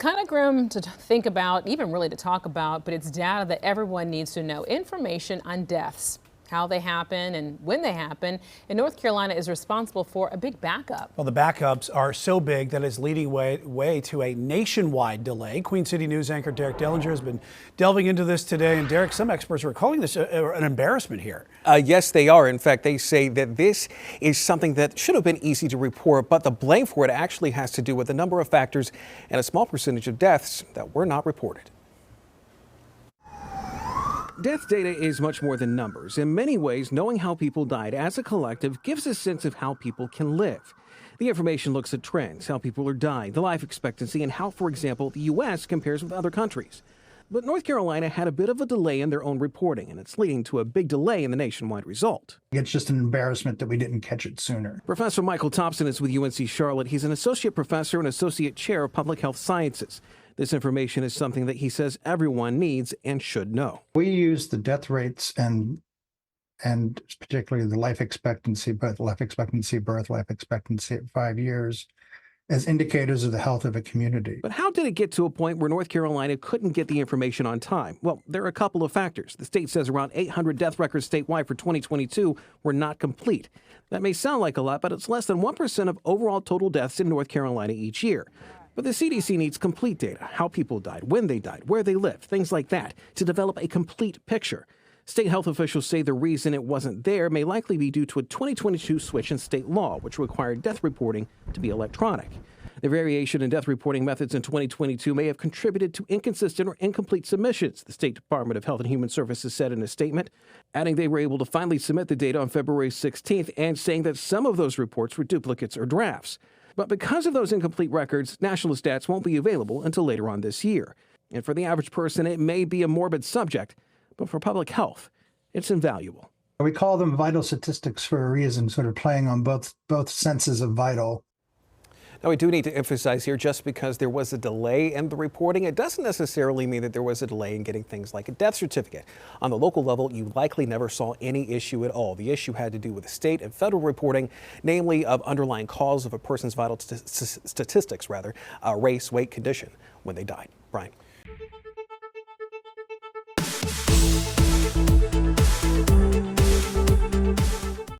Kind of grim to think about, even really to talk about, but it's data that everyone needs to know. Information on deaths, how they happen and when they happen. And North Carolina is responsible for a big backup. Well, the backups are so big that it's leading way to a nationwide delay. Queen City News anchor Derek Dellinger has been delving into this today. And Derek, some experts are calling this an embarrassment here. Yes, they are. In fact, they say that this is something that should have been easy to report, but the blame for it actually has to do with a number of factors and a small percentage of deaths that were not reported. Death data is much more than numbers. In many ways, knowing how people died as a collective gives a sense of how people can live. The information looks at trends, how people are dying, the life expectancy, and how, for example, the U.S. compares with other countries. But North Carolina had a bit of a delay in their own reporting, and it's leading to a big delay in the nationwide result. It's just an embarrassment that we didn't catch it sooner. Professor Michael Thompson is with UNC Charlotte. He's an associate professor and associate chair of public health sciences. This information is something that he says everyone needs and should know. We use the death rates and particularly the life expectancy, both life expectancy, birth life expectancy at 5 years, as indicators of the health of a community. But how did it get to a point where North Carolina couldn't get the information on time? Well, there are a couple of factors. The state says around 800 death records statewide for 2022 were not complete. That may sound like a lot, but it's less than 1% of overall total deaths in North Carolina each year. But the CDC needs complete data, how people died, when they died, where they lived, things like that, to develop a complete picture. State health officials say the reason it wasn't there may likely be due to a 2022 switch in state law, which required death reporting to be electronic. The variation in death reporting methods in 2022 may have contributed to inconsistent or incomplete submissions, the State Department of Health and Human Services said in a statement, adding they were able to finally submit the data on February 16th and saying that some of those reports were duplicates or drafts. But because of those incomplete records, national stats won't be available until later on this year. And for the average person, it may be a morbid subject, but for public health, it's invaluable. We call them vital statistics for a reason, sort of playing on both senses of vital. Now, we do need to emphasize here, just because there was a delay in the reporting, it doesn't necessarily mean that there was a delay in getting things like a death certificate. On the local level, you likely never saw any issue at all. The issue had to do with the state and federal reporting, namely of underlying cause of a person's vital statistics, race, weight, condition when they died. Brian.